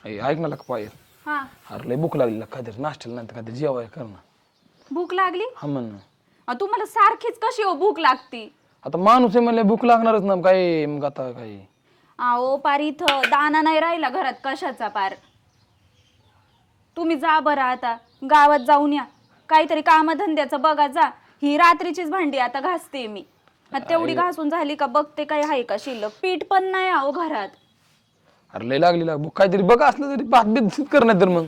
ऐक ना लका पायल. हा अरे लय भूक लागली काहीतरी नाश्त्याला नाही तर काहीतरी जेवाय कर ना. भूक लागली हा म्हण ना. तुम्हाला सारखीच कशी हो भूक लागती आता माणूस आहे म्हणले भूक लागणारच ना काय मग आता काय. अहो पार इथं दाना नाही राहिला घरात कशाचा पार. तुम्ही जा बरं आता गावात जाऊन या काहीतरी कामधंद्याचं बघा जा. ही रात्रीचीच भांडी आता घासते मी. आता तेवढी घासून झाली का बघते काय आहे का शिल्लक. पीठ पण नाही अहो घरात. अरे लय लागली भूक काहीतरी बघ असलं तरी भात बीत कर नाही तर मग.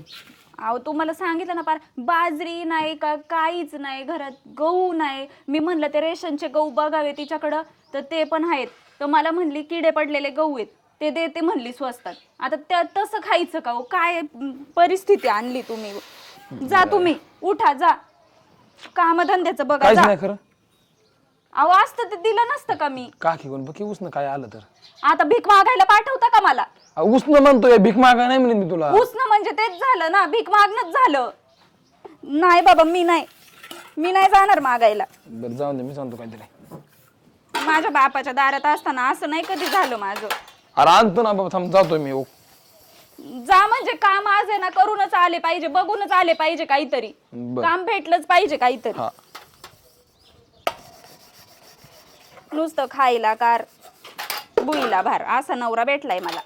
अहो तुम्हाला सांगितलं ना पार बाजरी नाही का काहीच नाही घरात. गहू नाही. मी म्हणलं ते रेशनचे गहू बघावे तिच्याकडं तर ते पण आहेत. तर मला म्हणली किडे पडलेले गहू आहेत ते देते म्हणली स्वस्तात. आता त्या तसं खायचं का हो. काय परिस्थिती आणली तुम्ही. जा तुम्ही उठा जा कामधंद्याचं बघा काहीच जा. नाही खरं. अहो असतं ते दिलं नसतं का मी. काकी कोण बघ उसन काय आलं तर. आता भीक मागायला पाठवता का मला. उसन म्हणतोय भीक मागा नाही म्हणेन मी तुला. उसनं म्हणजे तेच झालं ना भीक मागणंच झालं. नाही बाबा मी नाही जाणार मागायला. बरं जाऊन दे मी सांगतो काहीतरी. माझ्या बापाच्या दारात असताना असं नाही कधी झालं माझं. अरे आणतो ना बाबा थांब जातोय मी. जा म्हणजे काम आज आहे ना करूनच आले पाहिजे बघूनच आले पाहिजे काहीतरी. बरं. काम भेटलंच पाहिजे काहीतरी. हा नुसतं खायला कार बुईला भार असा नवरा भेटलाय मला.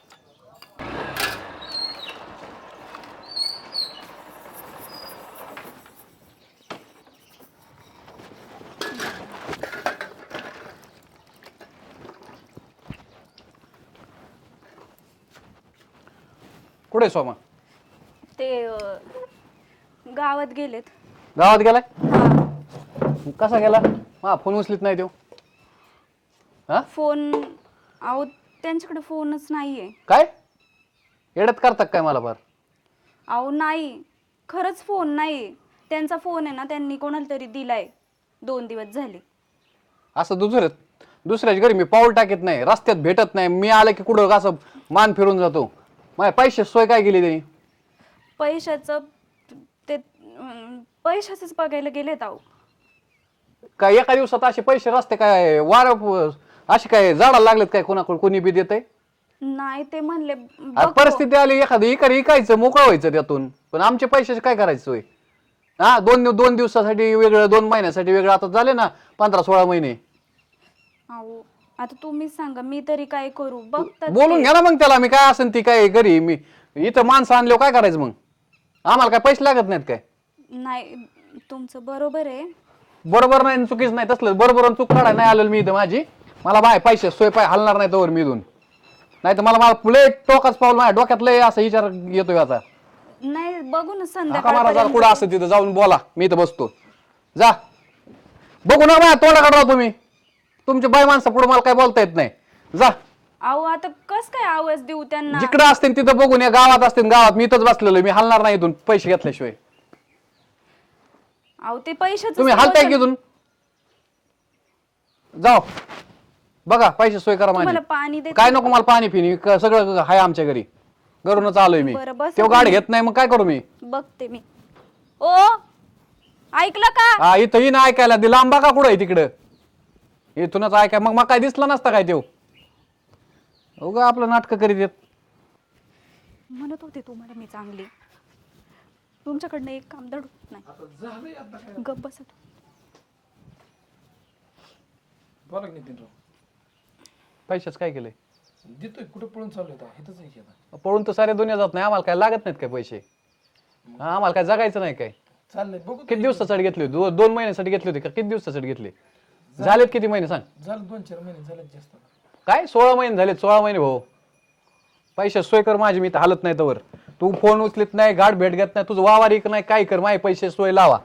कुठे सोमा? ते गावात गेलेत. गावात गेलाय? हा कसा गेला? हा फोन उचलीत नाही तो. हा फोन अहो त्यांच्याकडे फोनच नाहीये. काय येड्यात करतात काय मला फार? अहो नाही खरंच फोन नाही. त्यांचा फोन आहे ना त्यांनी कोणाला तरी दिलाय 2 दिवस झाले. असं दुसऱ्याच्या घरी मी पाऊल टाकत नाही. रस्त्यात भेटत नाही. मी आलं की कुठं असं मान फिरून जातो. माझ्या पैसे सोय काय केली त्यांनी? पैशाचं ते पैशाचंच बघायला गेलेत अहो. काय एका दिवसात असे पैसे रस्ते काय असे काय झाडाला लागलेत काय कोणाकडे कोणी बी देत नाही ते म्हणले बघतो. परिस्थिती आली एखादी इकडे इकायचं मोकळं व्हायचं त्यातून. पण आमचे पैशाचे काय करायचं सोय? हा दोन दिवसासाठी वेगळं 2 महिन्यासाठी वेगळं. आता झाले ना 15-16 महिने. अहो आता तुम्हीच सांगा मी तरी काय करू. बघतात बोलून घ्या ना मग त्याला. मी काय असेल ती काय घरी मी इथं माणसं आणल्यावर काय करायचं मग? आम्हाला काय पैसे लागत नाहीत काय? नाही तुमचं बरोबर आहे. बरोबर नाही चुकीच नाही तसलं. बरोबर आणि चूक काढाय नाही आलेलं मी इथं माझी. मला बाय पैसे सोय पाय हलणार नाही तोवर मी इथून. नाही तर मला पुढे टोकाच पाऊल माझ्या डोक्यात लय असं विचार येतोय आता. नाही बघू ना मला जरा कुठं संध्याकाळ असं तिथं जाऊन बोला. मी इथं बसतो. जा बघू ना माझ्या तोंडाकडे राहा तुम्ही. तुमच्या बाय माणसं पुढे मला काय बोलता येत नाही. जा अहो आता कस काय आवाज देऊ त्यांना. जिकडे असतील तिथं बघून या. गावात असतील गावात. मी इथंच बसलेलो. मी हलणार नाही इथून पैसे घेतल्याशिवाय. अहो ते पैशाचं तुम्ही हलताय की इथून. जाओ बघा पैसे सोय करा तुम्हाला माझी. पाणी देते. काय नको मला पाणी पिणी सगळं हाय आमच्या घरी. घरूनच आलोय मी. बरं, बसा तेव्हा गाडी तुम्ही. घेत नाही मग काय करू मी? बघते मी. ओ ऐकलं का. हा इथं ना ऐकायला दे. लांबा का कुठं आहे तिकडं? इथूनच ऐकाय मग काय दिसलं नसतं काय तेव. उगा आपलं नाटकं करीत येत. म्हणत होते तुम्हाला मी चांगली. तुमच्याकडनं एक काम दड होत नाही. गप्प बसा. बोला की नितीनराव. पैशाच काय केलंय? देतोय कुठं पळून चालू इथंच आहे की आता. पळून तर सारे दुनिया जात नाही. आम्हाला काय लागत नाहीत काय पैसे? हा, आम्हाला काय जगायचं नाही काय? चाललंय बघू. किती दिवसासाठी घेतले होते? 2 महिन्यासाठी घेतले होते का किती दिवसासाठी घेतले? झालेत किती महिने सांग? झालं 2-4 महिने झाले जास्त. काय 16 महिने झाले. 16 महिने भाऊ. पैसे सोय कर माझी. मी तर हालत नाही तवर. तू फोन उचलीत नाही गाठ भेट घेत नाही. तुझं वावर एक नाही काय कर. माझे पैसे सोय लावा.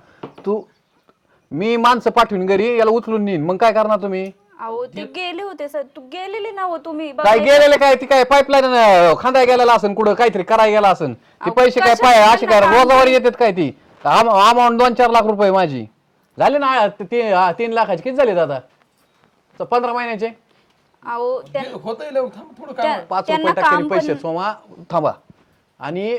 मी माणसं पाठवून घरी याला उचलून नेईन. मग काय करणार तुम्ही? अहो ते गेले होते सर. तू गेलेले ना हो तुम्ही. काय गेलेले काय? ती काय पाईपलाईन खांदाय गेलेला असेल कुठं काहीतरी करायला गेला असेल. ते पैसे काय पाय असे काय रोजावर येतात काय? ती अमाऊंट 2-4 लाख रुपये माझी झाले ना. 3 लाखाचे किती झाले दादा? 15 महिन्याचे. अहो होतंय लवकर थांब थोडं काम. 5 रुपये टाकले पैसे सोमा थांबा. आणि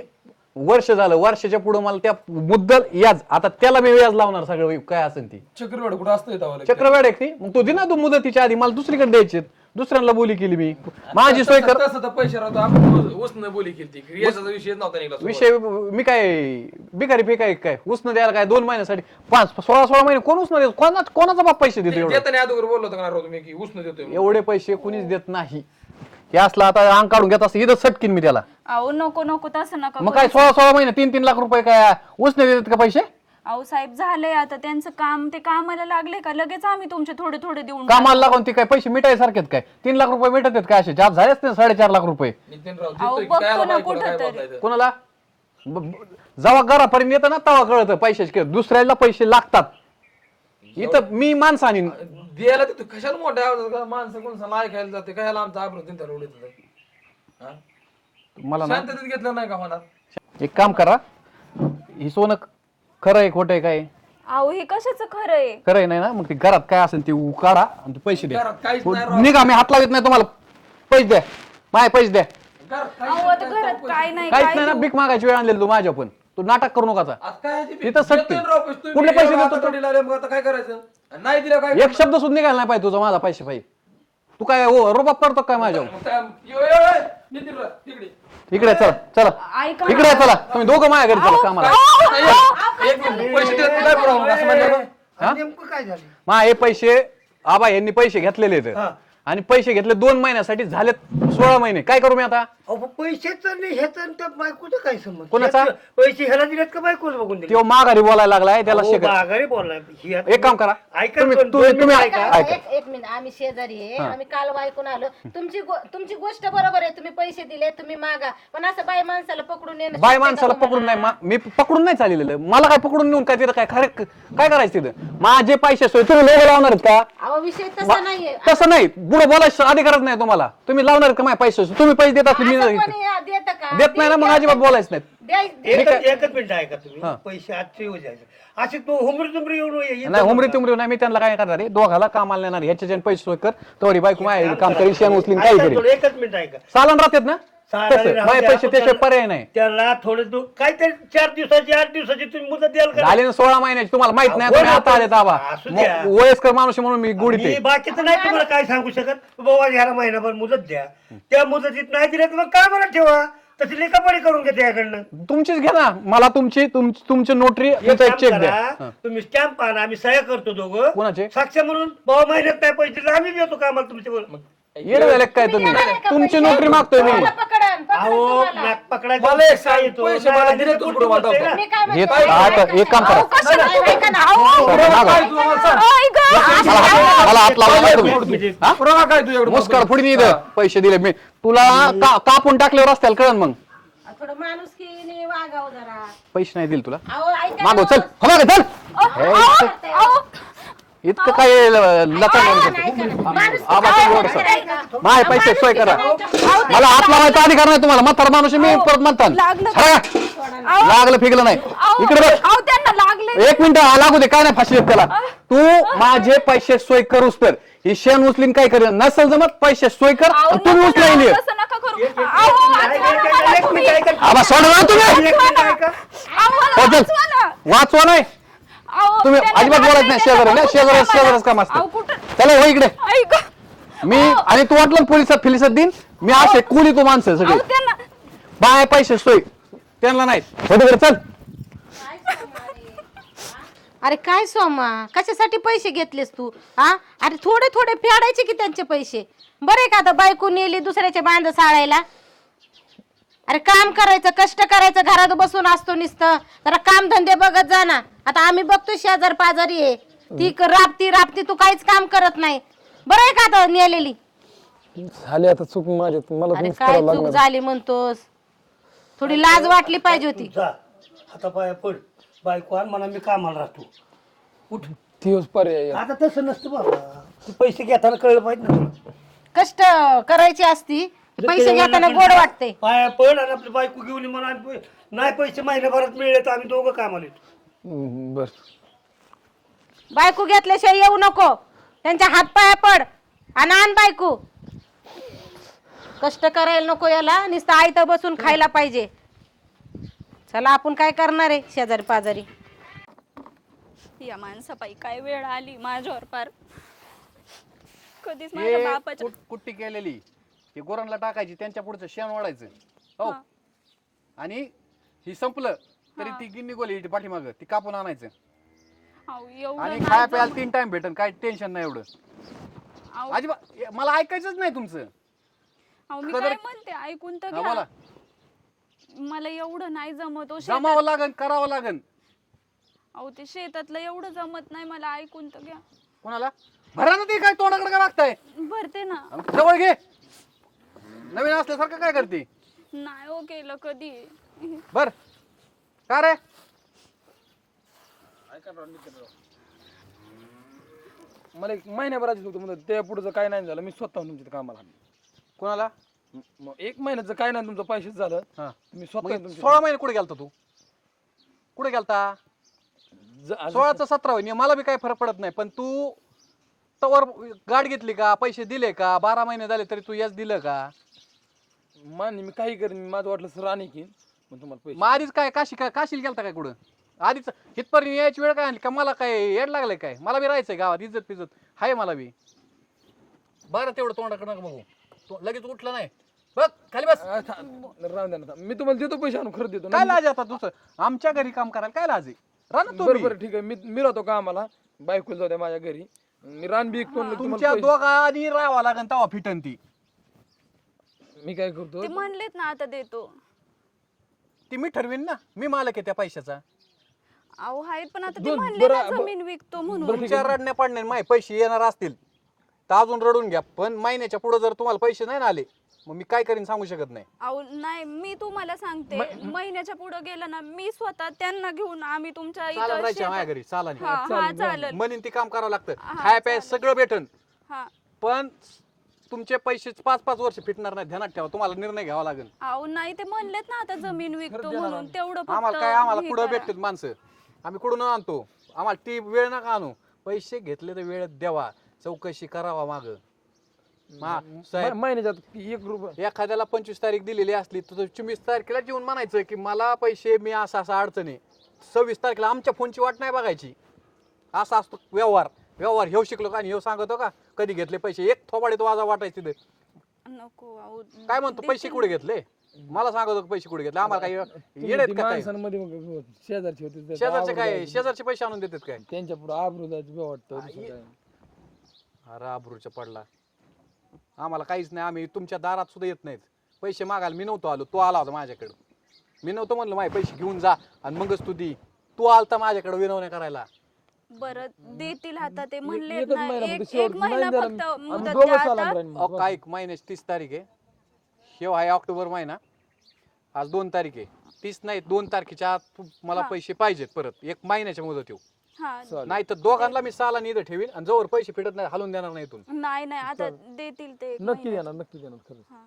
वर्ष झालं, वर्षाच्या पुढे मला त्या मुद्दल याज, आता त्याला मी व्याज लावणार सगळं काय असेल ती. चक्रवाढ कुठं असतं चक्रवाढ आहे ती, मग तू दे ना तू मुदतीच्या आधी, मला दुसरीकडे द्यायचे, दुसऱ्यांना बोली केली मी, माझी सोय कर. तसं तर पैसे राहतो आपण उसनं बोली केली ती याचा विषय नव्हता निघाला विषय मी काय भिकारी फेकाय काय उसनं द्यायला काय 2 महिन्यासाठी 16 महिने कोण उसनं देतो, कोणाचा बाप पैसे देतो एवढे? देताना अगोदर बोललो होतो का तुम्ही की उसनं देतोय एवढे पैसे कुणीच देत नाही. हे असलं आता अंग काढून घेत असं इथं सटकीन मी त्याला. अहो नको नको तसं नका मग काय 16 महिने 3 लाख रुपये काय उसने देतात का पैसे? अहो साहेब झालंय आता त्यांचं काम, ते कामाला लागले का लगेच आम्ही तुमचे थोडे थोडे देऊन कामाला लागून ते काय पैसे मिटायसारखेत काय? 3 लाख रुपये मिटत काय असे जाब झालेच नाही 4.5 लाख रुपये नितीनराव अहो, देतोय बघतो ना काय कुठं काय तरी. बोलताय कोणाला जेव्हा घरापर्यंत येतं ना तेव्हा कळतं पैशाचे दुसऱ्याला पैसे लागतात. इथं मी माणसं आणि द्यायला देतो कशाला मोठ्या आवाजात माणसं कोण ऐकायला जाते कशाला आमचा आब्रू तीन उडीत मला ना शांततेत घेतलं नाही का म्हणा एक काम करा, ही सोनं खरं आहे खोटं आहे काय? अहो हे कशाचं खरं आहे? खरं आहे नाही ना, मग ते घरात काय असेल ते काढा आणि ते पैसे द्या. घरात काहीच नाही राव. निघा, मी हात लावित नाही तुम्हाला. पैसे द्या, माझे पैसे द्या. अहो आता घरात काय नाही काहीच काय नाही ना, देऊ? भीक मागायची वेळ आणलेली तू माझ्या पण. तू नाटक करू नका आता. आता काय ते तिथं सटके. देतोय राव पैसे, तुम्ही कुठले पैसे एवढं देतो आता तू? तोंडी लावले, मग आता काय करायचं? नाही दिलं काय एक शब्द सुद्धा निघाला नाही पाहिजे तुझा माझा पैसे पाहिजे. तू काय हो रोबाप करतो काय माझ्यावर? मग काय- यो, यो, यो, नितीनराव, तिकडे. इकडे चला चला, ऐका इकडे चला, तुम्ही दोघं माझ्या घरी चला कामाला. एक मिनिट, पैसे देत नाही बरोबर, असं म्हणलं ना. नेमकं काय झालं? मा हे पैसे आबा यांनी पैसे घेतलेले आहेत आणि पैसे घेतले 2 महिन्यासाठी झालेत 16 महिने. काय करू मी आता? अहो पैसेच नाही ह्याचं आणि त्या बायकोचं काय संबंध? कोणाचा? ह्याचं पैसे ह्याला दिलेत का बायकोला बघून दिले? तो माघारी बोलायला लागलाय त्याला अहो, शिकत. माघारी बोललाय. एक काम करा, ऐका तुम्ही दोन- तुम्ही दोन तुम्ही मिनिटं ऐका. एक मिनिट, आम्ही शेजारी आहे, आम्ही काल ऐकून आलो. तुमची गोष्ट बरोबर आहे, तुम्ही पैसे दिले तुम्ही मागा, पण असं बाई माणसाला पकडून येणं बाय शक्य का माणसाला तुम्हाला? पकडून नाही मी पकडून नाही चाललेलं. मला काय पकडून नेऊन काय तिथं काय खरे काय करायचं तिथं? माझे पैसे सोय तुम्ही लोक लावणार आहेत का? अहो विषय तसा नाहीये. तसं नाही, पुढे बोलायचं अधिकारच नाही तुम्हाला. तुम्ही लावणार का माझे पैसे? तुम्ही पैसे देत असले मी असं नाही कोणी देतं का? देत नाही ना, मग अजिबात बोलायचं नाही. एकच मिनिट ऐका तुम्ही. पैसे आजचे येऊ द्यायचे असे तो हुमरी तुमरी येऊन नाही हुमरी तुमरी नाही, मी त्यांना काय करणार आहे, दोघाला कामाला नेणार, ह्याच्या ज्याने पैसे सोय कर तेवढी बायको माझ्या काम करेल, शेण उचलीन काही करेल. एकच मिनिट ऐका. चालन राहतात ना तसं. माझे पैसे त्याशिवाय पर्याय नाही. त्याला थोडे काहीतरी 4 दिवसाची 8 दिवसाची तुम्ही मुदत द्याल का? झाले ना 16 महिन्याची, तुम्हाला माहित नाही, हो तुम्ही ना, आता आले ताबा. असू द्या. वयस्कर माणूस आहे म्हणून मी गुढीत मी आहे. बाकीचं नाही तुम्हाला काय सांगू शकत. बाबा ह्याला महिनाभर मुदत द्या, त्या मुदतीत नाही दिल्या तर मग काय मला ठेवा, तशी लेखापडी करून घ्या त्याकडनं. तुमचीच घ्या ना, मला तुमची नोटरी एक तुमचा एक काम चेक करा, द्या. तुम्ही स्टॅम्प आणा, आम्ही सह्या करतो दोघं. कोणाचे? साक्ष म्हणून बाबा महिन्यात नाही पैसे दिले, आम्ही देतो कामाला तुमच्या. येडे झाले काय तुम्ही? देणार आहे का तुमची पैसे? नोटरी मागतोय मी. तुम्हाला पकडन अहो तुम्हाला. नाक पकडायचं मला एक सांग, काय येतो? पैसे मला दिले तू पुढे मला दाखव. मी काय हे म्हणते, आता एक काम करा, अहो, कशाला ऐका ना, अहो. काय तू मला सांग? मला हात लावला नाही तुम्ही. हा? पुरावा काय तुझ्याकडे? मुस्काड पुढे इथं पैसे दिले मी तुला कापून टाकल्यावर रस्त्याला कळण. मग थोडं माणुसकीने वागावं जरा. पैसे नाही दिले तुला, अहो ऐका मागव ना. चल, हो मागे चल. इतकं काय माझे पैसे सोय करा. मला हात लावायचा अधिकार नाही तुम्हाला. म्हातारा माणूस आहे मी, परत म्हणता लागलं फिगलं नाही. इकडे बघ, अहो त्यांना लागले. 1 मिनिट लागू दे, काय नाही फाशी देत त्याला. तू माझे पैसे सोय करूस तर ही शेण उचलीन काय करेल, नसेल जमत पैसे सोय कर अहो, आणि तुम्ही नका उचलायली. ना, तसं नका करू. अहो, वाचवा ना मला तुम्ही. आबा सोडा ना तुम्ही. अहो, मला हो, चल. वाचवा ना. वाचवा नाही अहो, तुम्ही त्यांना अजिबात लागलंय, बोलायचं नाही. त्यांना शेजारी बघू शेजारी द्या मला. शेजारच काम अहो, असतं. कुठं? चला हो इकडे. ऐका. मी आणि तू वाटलं पोलिसात फिलिसात देईन मी. असे कुली तू माणसं अहो, सगळे त्यांना बाय पैसे सोय त्यांना नाही. होते चल. अरे काय सोमा, कशासाठी पैसे घेतलेस तू? हा, अरे थोडे थोडे फेडायचे की त्यांचे पैसे. बरे का आता बायको नेली दुसऱ्याचे बांध साळायला. अरे काम करायचं, कष्ट करायचं, घरात बसून असतो नुसतं. जरा काम धंदे बघत जा ना. आता आम्ही बघतो शेजार पाजारी आहे, ती राबती तू काहीच काम करत नाही. बरं आहे का आता नेलेली? झाली आता चूक माझ्या, मला अरे तुम्हीच काय करावं चूक लागणार. झाली म्हणतोस? थोडी लाज वाटली पाहिजे होती. जा आता पाया पड, बायको आण म्हणा मी कामाला राहतो. उठ. दिवस पर्याय आहे. आता तसं नसतं बाबा, ते पैसे घेताना कळलं पाहिजे ना तुला. कष्ट करायची असती, पैसे घेताना गोड वाटते. पाया पड आणि आपली बायको घेऊन ये म्हणा. आणि नाही पैसे महिन्याभरात मिळले तर आम्ही दोघं कामाला येतो. बर बायको घेतल्याशिवाय येऊ नको. त्यांच्या हात पाया पड आणि आण बायको. कष्ट करायला नको याला, नुसतं आयतं बसून खायला पाहिजे. चला आपण काय करणार आहे शेजारी पाजारी. या माणसापायी काय वेळ आली माझ्यावर पार. कधीच माझ्या हे बापाच्या कुट्टी केलेली ही गोरांना टाकायची, त्यांच्या पुढचं शेण ओढायचं हो. हा. आणि ही संपलं तरी ती गिन्नी गोली पाठीमाग ती कापून आणायचं. अहो, एवढं आणि नाही खाया प्यायला जमत. 3 टाइम भेटन, काय टेन्शन नाही एवढं. अहो, अजिबात मला ऐकायचंच नाही तुमचं. अहो, मी कदर- काय म्हणते ऐकून तर हा, घ्या. बोला. मला एवढं नाही जमत हो जमावं लागन, करावं लागन. अहो ते शेतातलं एवढं जमत नाही मला, ऐकून तर घ्या. कोणाला भरा ना ते, काय तोंडाकडे काय मागताय? भरते ना. जवळ घे. नवीन असल्यासारखं काय करते? नाही हो केलं कधी. बर का रे? मला एक महिन्याभराची होतं म्हणजे त्या पुढचं काय नाही झालं, मी स्वतःहून तुमच्या कामाला आलो. कोणाला? मग 1 महिन्याचं काय नाही तुमचं पैसेच झालं, हा. मी स्वतः मग 16 महिने कुठे गेलता तू? कुठे गेलता? 16चं 17 होईल, मला बी काही फरक पडत नाही. पण तू तवर गाडी घेतली का, पैसे दिले का? 12 महिने झाले तरी तू याच दिलं का? मान मी काही करेन, माझं वाटलं सर आणि की मग तुम्हाला पैसे. मग आधीच काय काशीला गेलता काय कुठं? आधीच इथपर्यंत यायची वेळ काय आणली का? मला काय येड लागलंय काय? मला बी राहायचंय गावात, इज्जत पिजत हाय मला बी. बरं तेवढं तोंडाकडे नका बघू. लगेच उठलं नाही बघ, खाली बस. राहून द्या ना, मी तुम्हाला देतो पैसे आणून खरं देतो. काय लाज आता दुसरं आमच्या घरी काम करायला काय लाज आहे? रान बरं बरं ठीक आहे, मी राहतो कामाला, बायकोला जाऊ द्या माझ्या घरी, मी रान बी विकतो. तुमच्या दोघांनी राहावं लागन तवा फिटन ती. मी काय करतो, ते म्हणलेत ना आता देतो. ती मी ठरवीन ना, मी मालक आहे त्या पैशाचा. अहो आहेत पण आता ते दोन- म्हणले ना बरं- जमीन विकतो म्हणून. तुमच्या रडण्या पाडण्या माय पैसे येणार असतील तर अजून रडून घ्या, पण महिन्याच्या पुढे जर तुम्हाला पैसे नाही ना आले मग मी काय करीन सांगू शकत नाही. अहो नाही, मी तुम्हाला सांगते महिन्याच्या पुढे गेलं ना मी स्वतः त्यांना घेऊन आम्ही तुमच्या चालन इथं राहायच्या माझ्या शेतात- घरी चालन. हा हा चालेल. म्हणून ती काम करावं लागतं, हा, खाय प्याय चालेल. सगळं भेटन. हा पण तुमचे पैसे 5-5 वर्ष फिटणार नाही, ध्यानात ठेवा. तुम्हाला निर्णय घ्यावा लागेल. अहो नाही ते म्हणलेत ना आता जमीन विकतो म्हणून, तेवढं फक्त आम्हाला हे कुठं करा. भेटतात माणसं, आम्ही कुठून आणतो? आम्हाला ती वेळ नका आणू. पैसे घेतले तर वेळेत द्यावा, चौकशी करावा माग. साहेब महिन्याच्यात 1 रुपया. एखाद्याला 25 तारीख दिलेली असली तर 24 तारखेला जेवून म्हणायचं की मला पैसे, मी असा अडचण आहे. 26 तारखेला आमच्या फोनची वाट नाही बघायची. असा असतो व्यवहार. हेव शिकलो का आणि हेव सांगतो का कधी घेतले पैसे? एक थोबाडीत वाजा वाटायची तिथे. नको अहो काय म्हणतो पैसे कुठे घेतले? मला सांगतो पैसे कुठे घेतले? आम्हाला काही येडेत ती का काय? माणसांमध्ये मग शेजारची होती, ते शेजारचे काय? आबरू शेजारचे पैसे आणून देतात काय? त्यांच्या पुढे आबरू जायचं बी वाटतं, दुसरं काय. अरे आबरूच्या पडला. आम्हाला काहीच नाही, आम्ही तुमच्या दारात सुद्धा येत नाहीत. पैसे मागायला मी नव्हतो आलो, तू आला होता माझ्याकडं. मी नव्हतं म्हणलं माझे पैसे घेऊन जा आणि मगच तू दी. तू आलता माझ्याकडे विनवण्या करायला. बरं देतील आता ते म्हणले एकच ना, महिना एक फक्त शेवट, एक महिना नाही फक्त झालं, आम्ही मुदत दोघं द्या सालात आता. राहीन मग. अहो काय महिन्याची 30 तारीख आहे. शेव आहे ऑक्टोबर महिना, आज 2 तारीख आहे. 30 नाही 2 तारखेच्या आत मला पैसे पाहिजेत परत. 1 महिन्याच्या मुदत येऊ. हा नाही तर दोघांना मी साला इथं ठेवीन आणि जवळ पैसे फिटत नाही हलून देणार नाही इथून. नाही नाही आता देतील ते एक नक्की महिन्यात. देणार, नक्की देणार खरंच. हा.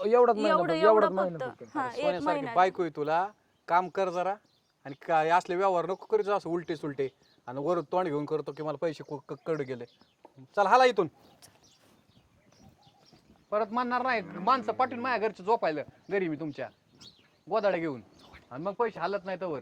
एवढाच महिना एवढं फक्त, एवढाच एवढं महिना फक्त फक्त. हा एक सोन्यासारखी महिना बायको आहे तुला. काम कर जरा आणि काय असले व्यवहार नको करीत जाऊ असं उलटे सुलटे आणि वर तोंड घेऊन करतो की मला पैसे कडे गेले. चल हाला इथून. परत म्हणणार नाही माणसं पाठवून माझ्या घरचे झोपायला घरी मी तुमच्या गोदाड्या घेऊन आणि मग पैसे हालत नाही तर